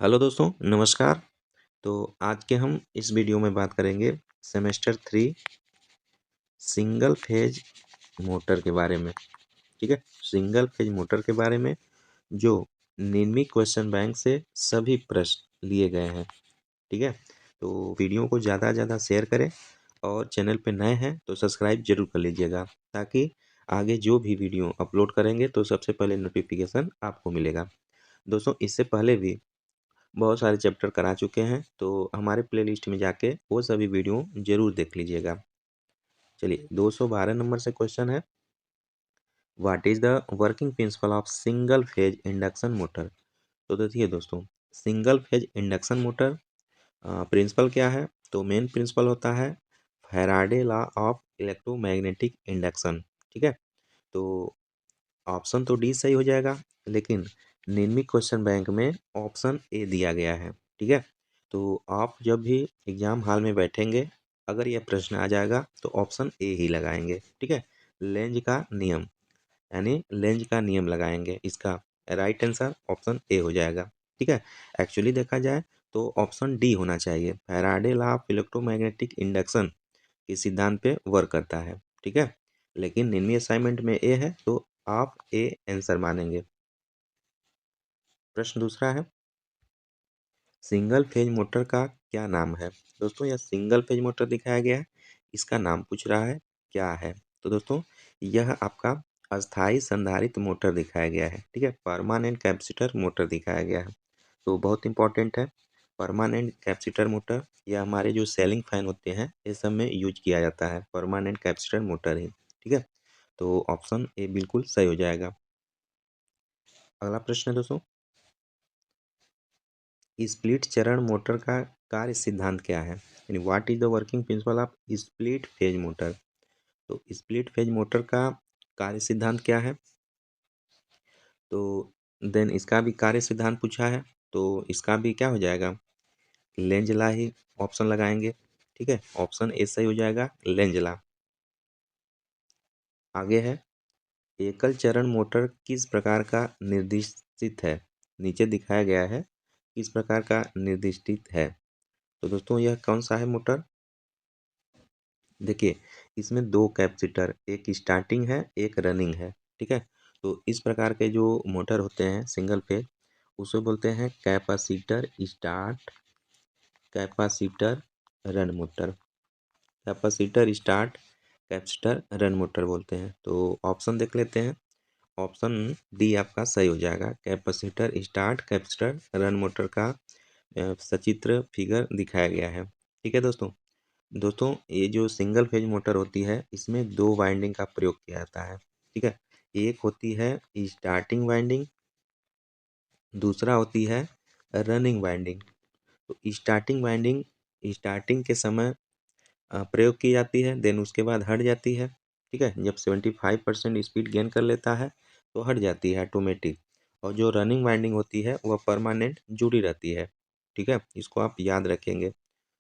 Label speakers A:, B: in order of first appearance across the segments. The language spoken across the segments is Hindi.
A: हेलो दोस्तों, नमस्कार। तो आज के हम इस वीडियो में बात करेंगे सेमेस्टर 3 सिंगल फेज मोटर के बारे में। ठीक है, सिंगल फेज मोटर के बारे में जो नियमित क्वेश्चन बैंक से सभी प्रश्न लिए गए हैं। ठीक है, तो वीडियो को ज़्यादा ज़्यादा शेयर करें और चैनल पे नए हैं तो सब्सक्राइब जरूर कर लीजिएगा, ताकि आगे जो भी वीडियो अपलोड करेंगे तो सबसे पहले नोटिफिकेशन आपको मिलेगा। दोस्तों, इससे पहले भी बहुत सारे चैप्टर करा चुके हैं, तो हमारे प्लेलिस्ट में जाके वो सभी वीडियो जरूर देख लीजिएगा। चलिए, 212 नंबर से क्वेश्चन है, what is the working principle of single phase induction motor. तो देखिए दोस्तों, single phase induction motor principle क्या है? तो मेन प्रिंसिपल होता है Faraday law of electromagnetic induction. ठीक है, तो ऑप्शन तो डी सही हो जाएगा, लेकिन नियमित क्वेश्चन बैंक में ऑप्शन ए दिया गया है। ठीक है, तो आप जब भी एग्जाम हॉल में बैठेंगे, अगर यह प्रश्न आ जाएगा तो ऑप्शन ए ही लगाएंगे। ठीक है, लेंज का नियम, यानी लेंज का नियम लगाएंगे। इसका राइट आंसर ऑप्शन ए हो जाएगा। ठीक है, एक्चुअली देखा जाए तो ऑप्शन डी होना चाहिए, Faraday law of electromagnetic induction के सिद्धांत पे वर्क करता है। ठीक है, लेकिन निम्न असाइनमेंट में ए है तो आप ए आंसर मानेंगे। प्रश्न दूसरा है, सिंगल फेज मोटर का क्या नाम है। दोस्तों, यह सिंगल फेज मोटर दिखाया गया है, इसका नाम पूछ रहा है क्या है। तो दोस्तों, यह आपका अस्थाई संधारित्र मोटर दिखाया गया है। ठीक है, परमानेंट कैपेसिटर मोटर दिखाया गया है, तो बहुत इंपॉर्टेंट है। परमानेंट कैपेसिटर मोटर, यह हमारे जो सेलिंग फैन होते हैं ये सब में यूज किया जाता है, परमानेंट कैपेसिटर मोटर ही। ठीक है, तो ऑप्शन ए बिल्कुल सही हो जाएगा। अगला प्रश्न है दोस्तों, स्प्लिट चरण मोटर का कार्य सिद्धांत क्या है, यानी what is the working principle of split phase motor. तो स्प्लिट फेज मोटर का कार्य सिद्धांत क्या है? तो देन इसका भी कार्य सिद्धांत पूछा है, तो इसका भी क्या हो जाएगा, लेंज ला ही ऑप्शन लगाएंगे। ठीक है, ऑप्शन ए सही हो जाएगा, लेंज ला। आगे है, एकल चरण मोटर किस प्रकार का निर्दिष्टित है। नीचे दिखाया गया है किस प्रकार का निर्दिष्टित है। तो दोस्तों, यह कौन सा है मोटर? देखिए, इसमें दो कैपेसिटर, एक स्टार्टिंग है एक रनिंग है। ठीक है, तो इस प्रकार के जो मोटर होते हैं सिंगल फेज, उसे बोलते हैं capacitor start, capacitor run motor. Capacitor start, capacitor run motor बोलते हैं। तो ऑप्शन देख लेते हैं, ऑप्शन डी आपका सही हो जाएगा, capacitor start capacitor run motor का सचित्र फिगर दिखाया गया है। ठीक है दोस्तों, दोस्तों ये जो सिंगल फेज मोटर होती है, इसमें दो वाइंडिंग का प्रयोग किया जाता है। ठीक है, एक होती है स्टार्टिंग वाइंडिंग, दूसरा होती है रनिंग वाइंडिंग। तो स्टार्टिंग वाइंडिंग स्टार्टिंग के समय प्रयोग की जाती है, देन उसके बाद हट जाती है। ठीक है, जब 75% स्पीड गेन कर लेता है तो हट जाती है ऑटोमेटिक। और जो रनिंग वाइंडिंग होती है वह परमानेंट जुड़ी रहती है। ठीक है, इसको आप याद रखेंगे।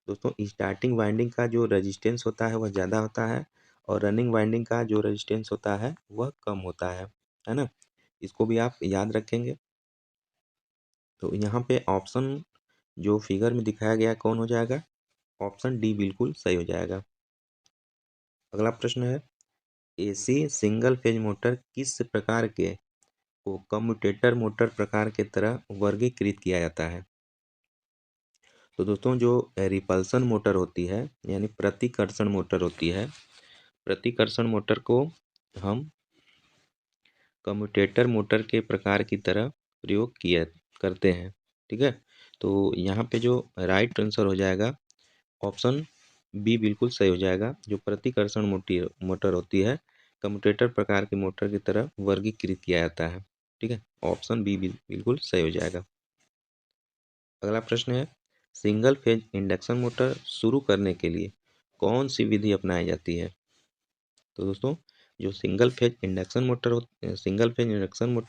A: दोस्तों, स्टार्टिंग वाइंडिंग का जो रेजिस्टेंस होता है वह ज़्यादा होता है, और रनिंग वाइंडिंग का जो रेजिस्टेंस होता है वह कम होता है ना। इसको भी आप याद रखेंगे। तो यहाँ पे ऑप्शन जो फिगर में दिखाया गया कौन हो जाएगा, ऑप्शन डी बिल्कुल सही हो जाएगा। अगला प्रश्न है, एसी सिंगल फेज मोटर किस प्रकार के को कम्यूटेटर मोटर प्रकार के तरह वर्गीकृत किया जाता है। तो दोस्तों, जो रिपल्सन मोटर होती है, यानी प्रतिकर्षण मोटर होती है, प्रतिकर्षण मोटर को हम कम्यूटेटर मोटर के प्रकार की तरह प्रयोग किया करते हैं। ठीक है, तो यहाँ पे जो राइट आंसर हो जाएगा, ऑप्शन बी बिल्कुल सही हो जाएगा, जो प्रतिकर्षण मोटर होती है कम्यूटेटर प्रकार की मोटर की तरह वर्गीकृत किया जाता है। ठीक है, ऑप्शन बी बिल्कुल सही हो जाएगा। अगला प्रश्न है, सिंगल फेज इंडक्शन मोटर शुरू करने के लिए कौन सी विधि अपनाई जाती है। तो दोस्तों, जो सिंगल फेज इंडक्शन मोटर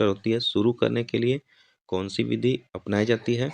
A: होती है, शुरू करने के लिए कौन सी विधि अपनाई जाती है।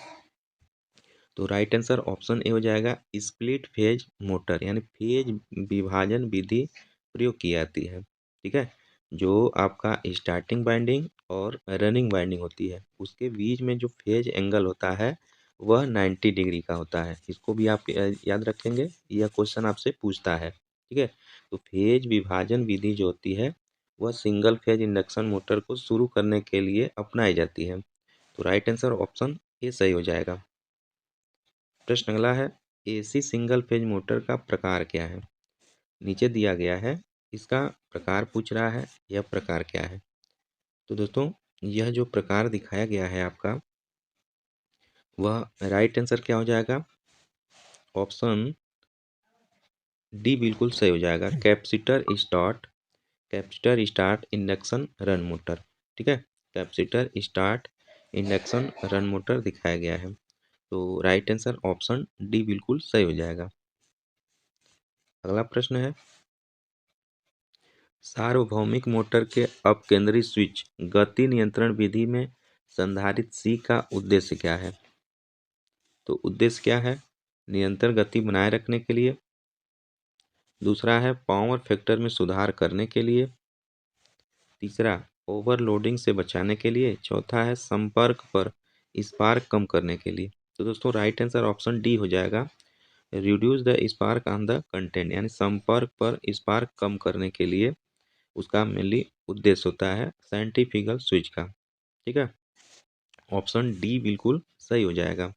A: तो राइट आंसर ऑप्शन ए हो जाएगा, स्प्लिट फेज मोटर, यानी फेज विभाजन विधि प्रयोग की जाती है। ठीक है, जो आपका स्टार्टिंग वाइंडिंग और रनिंग वाइंडिंग होती है, उसके बीच में जो फेज एंगल होता है वह 90 डिग्री का होता है। इसको भी आप याद रखेंगे, यह क्वेश्चन आपसे पूछता है। ठीक है, तो फेज विभाजन विधि जो होती है वह सिंगल फेज इंडक्शन मोटर को शुरू करने के लिए अपनाई जाती है। तो राइट आंसर ऑप्शन ए सही हो जाएगा। प्रश्न अगला है, एसी सिंगल फेज मोटर का प्रकार क्या है? नीचे दिया गया है, इसका प्रकार पूछ रहा है, यह प्रकार क्या है? तो दोस्तों, यह जो प्रकार दिखाया गया है आपका, वह राइट आंसर क्या हो जाएगा? ऑप्शन डी बिल्कुल सही हो जाएगा। Capacitor start induction run motor. ठीक है, capacitor start induction run motor दिखाया गया है। तो राइट आंसर ऑप्शन डी बिल्कुल सही हो जाएगा। अगला प्रश्न है, सार्वभौमिक मोटर के अपकेंद्री स्विच गति नियंत्रण विधि में संधारित्र सी का उद्देश्य क्या है? तो उद्देश्य क्या है? निरंतर गति बनाए रखने के लिए, दूसरा है पावर फैक्टर में सुधार करने के लिए, तीसरा ओवरलोडिंग से बचाने के लिए, चौथा है संपर्क पर स्पार्क कम करने के लिए। तो दोस्तों, राइट आंसर ऑप्शन डी हो जाएगा, reduce the spark on the content, यानी संपर्क पर स्पार्क कम करने के लिए उसका मेनली उद्देश्य होता है सेंट्रीफ्यूगल स्विच का। ठीक है, ऑप्शन डी बिल्कुल सही हो जाएगा।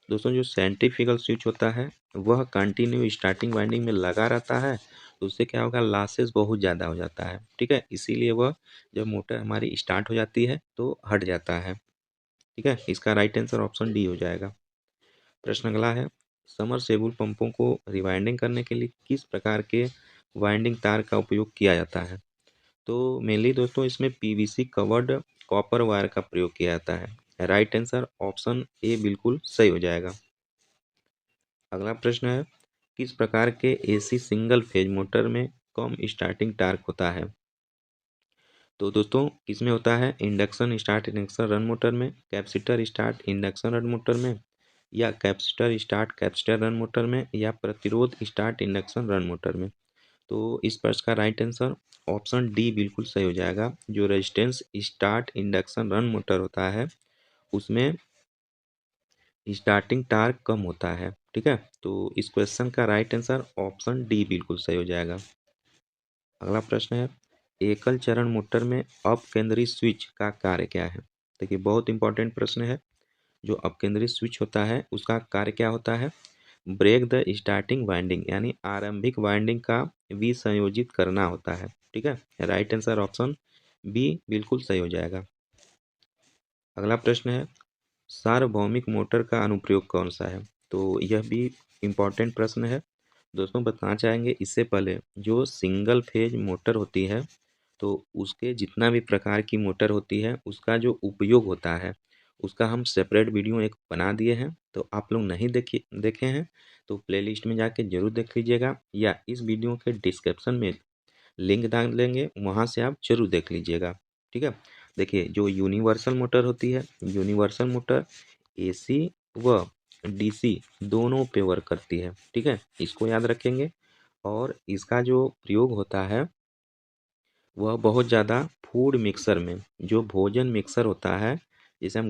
A: दोस्तों, जो सेंट्रीफ्यूगल स्विच होता है वह कंटिन्यू स्टार्टिंग वाइंडिंग में लगा रहता है, तो उससे क्या होगा, लॉसेस बहुत ज़्यादा हो जाता है। ठीक है, इसीलिए वह जब मोटर हमारी स्टार्ट हो जाती है तो हट जाता है। ठीक है, इसका राइट आंसर ऑप्शन डी हो जाएगा। प्रश्न अगला है, समरसेबुल पंपों को रिवाइंडिंग करने के लिए किस प्रकार के वाइंडिंग तार का उपयोग किया जाता है? तो मेनली दोस्तों, इसमें पीवीसी कवर्ड कॉपर वायर का प्रयोग किया जाता है। राइट आंसर ऑप्शन ए बिल्कुल सही हो जाएगा। अगला प्रश्न है, किस प्रकार के एसी सिंगल फेज मोटर में कम स्टार्टिंग टार्क होता है? तो दोस्तों, किसमें होता है? Induction start induction run motor में, capacitor start induction run motor में, या capacitor start capacitor run motor में, या प्रतिरोध स्टार्ट इंडक्शन रन मोटर में। तो इस प्रश्न का राइट आंसर ऑप्शन डी बिल्कुल सही हो जाएगा। जो resistance start induction run motor होता है उसमें स्टार्टिंग टार्क कम होता है। ठीक है, तो इस क्वेश्चन का राइट आंसर ऑप्शन डी बिल्कुल सही हो जाएगा। अगला प्रश्न है, एकल चरण मोटर में अपकेंद्री स्विच का कार्य क्या है? देखिए, बहुत इंपॉर्टेंट प्रश्न है। जो अपकेंद्री स्विच होता है उसका कार्य क्या होता है? ब्रेक द स्टार्टिंग वाइंडिंग, यानी आरंभिक वाइंडिंग का विसंयोजित करना होता है। ठीक है, राइट आंसर ऑप्शन बी बिल्कुल सही हो जाएगा। अगला प्रश्न है, सार्वभौमिक मोटर का अनुप्रयोग कौन सा है? तो यह भी इम्पॉर्टेंट प्रश्न है। दोस्तों, बताना चाहेंगे इससे पहले, जो सिंगल फेज मोटर होती है तो उसके जितना भी प्रकार की मोटर होती है उसका जो उपयोग होता है उसका हम सेपरेट वीडियो एक बना दिए हैं। तो आप लोग नहीं देखे हैं तो प्लेलिस्ट में जाके जरूर देख लीजिएगा, या इस वीडियो के डिस्क्रिप्शन में लिंक डाल देंगे, वहाँ से आप जरूर देख लीजिएगा। ठीक है, देखिए, जो यूनिवर्सल मोटर होती है, यूनिवर्सल मोटर एसी व डीसी दोनों पे वर्क करती है। ठीक है, इसको याद रखेंगे। और इसका जो प्रयोग होता है वह बहुत ज़्यादा फूड मिक्सर में, जो भोजन मिक्सर होता है, जैसे हम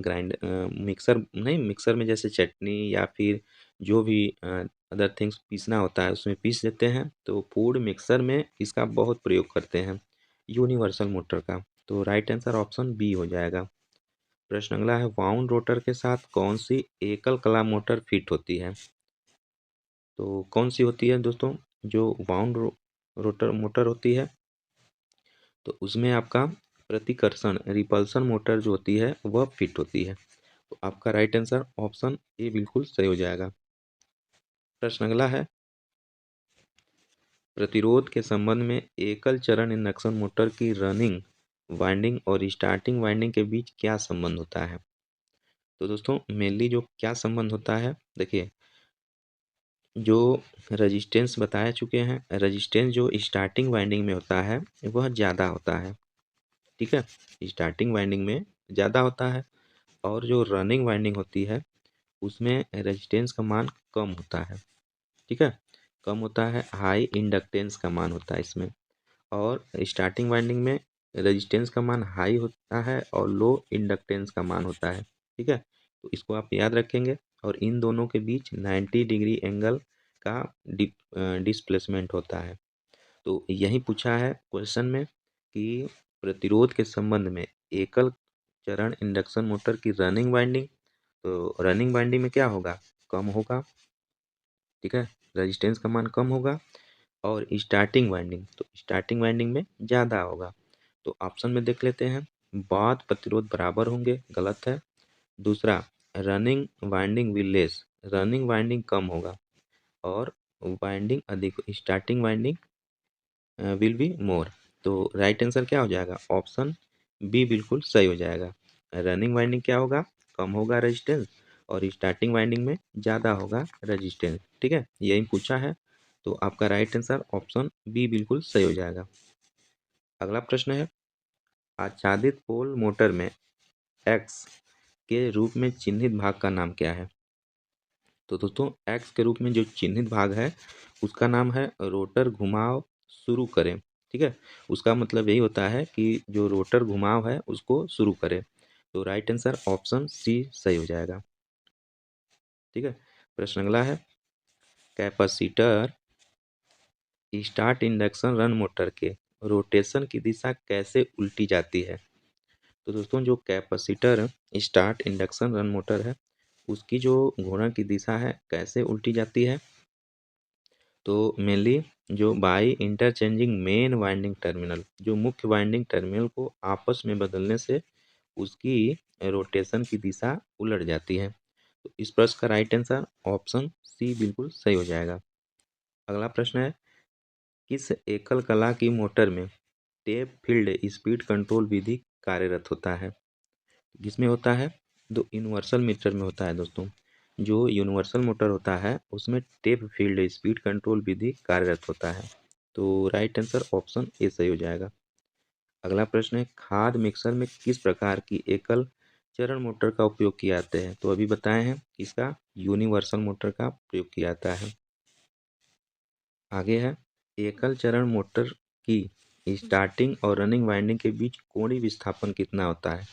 A: मिक्सर नहीं, मिक्सर में जैसे चटनी या फिर जो भी अदर थिंग्स पीसना होता है उसमें पीस देते हैं, तो फूड मिक्सर में इसका बहुत प्रयोग करते हैं यूनिवर्सल मोटर का। तो राइट आंसर ऑप्शन बी हो जाएगा। प्रश्न अगला है, वाउंड रोटर के साथ कौन सी एकल कला मोटर फिट होती है? तो कौन सी होती है दोस्तों? जो रोटर मोटर होती है तो उसमें आपका प्रतिकर्षण रिपल्सन मोटर जो होती है वह फिट होती है। तो आपका राइट आंसर ऑप्शन ए बिल्कुल सही हो जाएगा। प्रश्न अगला है, प्रतिरोध के संबंध में एकल चरण इंडक्शन मोटर की रनिंग वाइंडिंग और स्टार्टिंग वाइंडिंग के बीच क्या संबंध होता है? तो दोस्तों, मेनली जो क्या संबंध होता है, देखिए, जो रजिस्टेंस बताया चुके हैं, रजिस्टेंस जो स्टार्टिंग वाइंडिंग में होता है वह ज़्यादा होता है। ठीक है, स्टार्टिंग वाइंडिंग में ज़्यादा होता है, और जो रनिंग वाइंडिंग होती है उसमें रेजिस्टेंस का मान कम होता है। ठीक है, कम होता है, हाई इंडक्टेंस का मान होता है इसमें। और स्टार्टिंग वाइंडिंग में रेजिस्टेंस का मान हाई होता है और लो इंडक्टेंस का मान होता है। ठीक है, तो इसको आप याद रखेंगे और इन दोनों के बीच 90 डिग्री एंगल का डिस्प्लेसमेंट होता है। तो यही पूछा है क्वेश्चन में कि प्रतिरोध के संबंध में एकल चरण इंडक्शन मोटर की रनिंग वाइंडिंग, तो रनिंग वाइंडिंग में क्या होगा, कम होगा, ठीक है, रेजिस्टेंस का मान कम होगा। और स्टार्टिंग वाइंडिंग, तो स्टार्टिंग वाइंडिंग में ज़्यादा होगा। तो ऑप्शन में देख लेते हैं, बाध प्रतिरोध बराबर होंगे, गलत है। दूसरा, running winding will less, running winding कम होगा और वाइंडिंग अधिक, starting winding will be more. तो राइट आंसर क्या हो जाएगा, ऑप्शन बी बिल्कुल सही हो जाएगा। रनिंग वाइंडिंग क्या होगा, कम होगा रेजिस्टेंस, और स्टार्टिंग वाइंडिंग में ज़्यादा होगा रेजिस्टेंस, ठीक है, यही पूछा है। तो आपका राइट आंसर ऑप्शन बी बिल्कुल सही हो जाएगा। अगला प्रश्न है, आच्छादित पोल मोटर में एक्स के रूप में चिन्हित भाग का नाम क्या है। तो दोस्तों एक्स के रूप में जो चिन्हित भाग है उसका नाम है रोटर घुमाव शुरू करें, ठीक है, उसका मतलब यही होता है कि जो रोटर घुमाव है उसको शुरू करें। तो राइट आंसर ऑप्शन सी सही हो जाएगा, ठीक है। प्रश्न अगला है, capacitor start induction run motor के रोटेशन की दिशा कैसे उल्टी जाती है। तो दोस्तों जो capacitor start induction run motor है उसकी जो घूर्णन की दिशा है कैसे उल्टी जाती है, तो मेनली जो by interchanging main winding terminal, जो मुख्य वाइंडिंग टर्मिनल को आपस में बदलने से उसकी रोटेशन की दिशा उलट जाती है। तो इस प्रश्न का राइट आंसर ऑप्शन सी बिल्कुल सही हो जाएगा। अगला प्रश्न है, किस एकल कला की मोटर में टेप फील्ड स्पीड कंट्रोल विधि कार्यरत होता है। किसमें होता है, तो यूनिवर्सल मीटर में होता है दोस्तों। जो यूनिवर्सल मोटर होता है उसमें टेप फील्ड स्पीड कंट्रोल विधि कार्यरत होता है। तो राइट आंसर ऑप्शन ए सही हो जाएगा। अगला प्रश्न है, खाद मिक्सर में किस प्रकार की एकल चरण मोटर का उपयोग किया जाता है। तो अभी बताए हैं इसका यूनिवर्सल मोटर का प्रयोग किया जाता है। आगे है, एकल चरण मोटर की स्टार्टिंग और रनिंग वाइंडिंग के बीच कोणीय विस्थापन कितना होता है।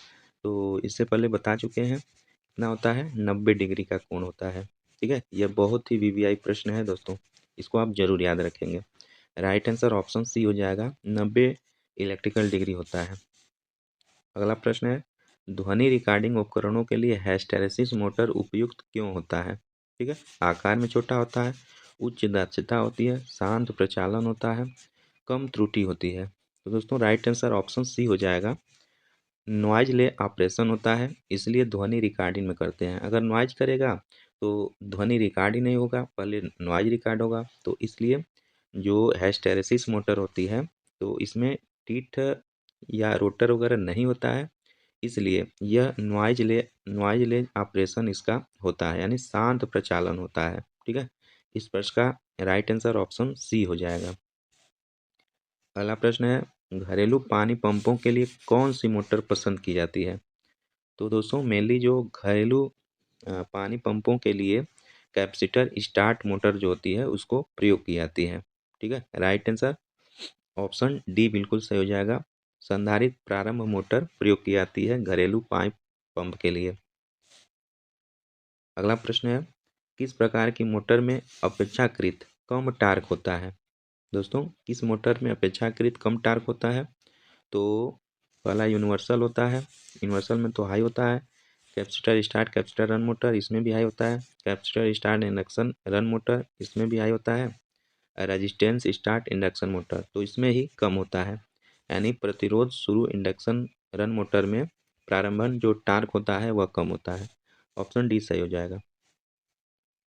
A: तो इससे पहले बता चुके हैं कितना होता है, 90 डिग्री का कोण होता है, ठीक है। यह बहुत ही वीवीआई प्रश्न है दोस्तों, इसको आप जरूर याद रखेंगे। राइट आंसर ऑप्शन सी हो जाएगा, 90 इलेक्ट्रिकल डिग्री होता है। अगला प्रश्न है, ध्वनि रिकॉर्डिंग उपकरणों के लिए हिस्टैरिसीस मोटर उपयुक्त क्यों होता है। ठीक है, आकार में छोटा होता है, उच्च दक्षता होती है, शांत प्रचालन होता है, कम त्रुटि होती है। तो दोस्तों राइट आंसर ऑप्शन सी हो जाएगा, नॉइज ले ऑपरेशन होता है, इसलिए ध्वनि रिकॉर्डिंग में करते हैं। अगर नॉइज करेगा तो ध्वनि रिकॉर्ड ही नहीं होगा, पहले नॉइज रिकॉर्ड होगा। तो इसलिए जो हिस्टैरिसीस मोटर होती है तो इसमें टीथ या रोटर वगैरह नहीं होता है, इसलिए यह नॉइज ले ऑपरेशन इसका होता है, यानी शांत प्रचालन होता है, ठीक है। इस प्रश्न का राइट आंसर ऑप्शन सी हो जाएगा। अगला प्रश्न है, घरेलू पानी पंपों के लिए कौन सी मोटर पसंद की जाती है। तो दोस्तों मेनली जो घरेलू पानी पंपों के लिए कैपेसिटर स्टार्ट मोटर जो होती है उसको प्रयोग की जाती है, ठीक है। राइट आंसर ऑप्शन डी बिल्कुल सही हो जाएगा, संधारित्र प्रारंभ मोटर प्रयोग की जाती है घरेलू पाइप पंप के लिए। अगला प्रश्न है, किस प्रकार की मोटर में अपेक्षाकृत कम टार्क होता है। दोस्तों किस मोटर में अपेक्षाकृत कम टार्क होता है, तो पहला यूनिवर्सल होता है, यूनिवर्सल में तो हाई होता है। Capacitor start capacitor run motor इसमें भी हाई होता है। Capacitor start induction run motor इसमें भी हाई होता है। रेजिस्टेंस स्टार्ट इंडक्शन मोटर तो इसमें ही कम होता है, यानी प्रतिरोध शुरू इंडक्शन रन मोटर में प्रारंभन जो टार्क होता है वह कम होता है। ऑप्शन डी सही हो जाएगा।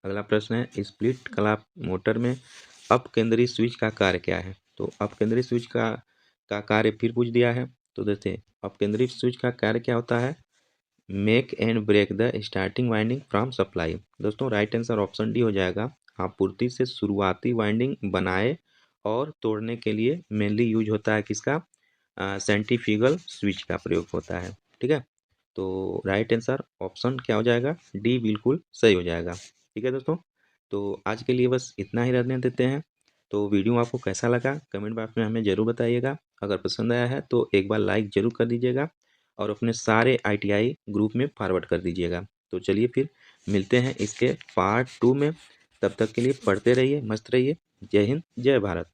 A: अगला प्रश्न है, स्प्लिट क्लैप मोटर में अप केंद्रीय स्विच का कार्य क्या है। तो अप केंद्रीय स्विच का कार्य फिर पूछ दिया है। तो देखते अप केंद्रीय स्विच का कार्य क्या होता है, make and break the starting winding from supply. दोस्तों राइट आंसर ऑप्शन डी हो जाएगा, आपूर्ति से शुरुआती वाइंडिंग बनाए और तोड़ने के लिए मेनली यूज होता है किसका, सेंट्रीफ्यूगल स्विच का प्रयोग होता है, ठीक है। तो राइट आंसर ऑप्शन क्या हो जाएगा, डी बिल्कुल सही हो जाएगा, ठीक है दोस्तों। तो आज के लिए बस इतना ही रहने देते हैं। तो वीडियो आपको कैसा लगा कमेंट बॉक्स में हमें ज़रूर बताइएगा। अगर पसंद आया है तो एक बार लाइक ज़रूर कर दीजिएगा और अपने सारे आईटीआई ग्रुप में फॉरवर्ड कर दीजिएगा। तो चलिए फिर मिलते हैं इसके पार्ट 2 में। तब तक के लिए पढ़ते रहिए, मस्त रहिए। जय हिंद, जय भारत।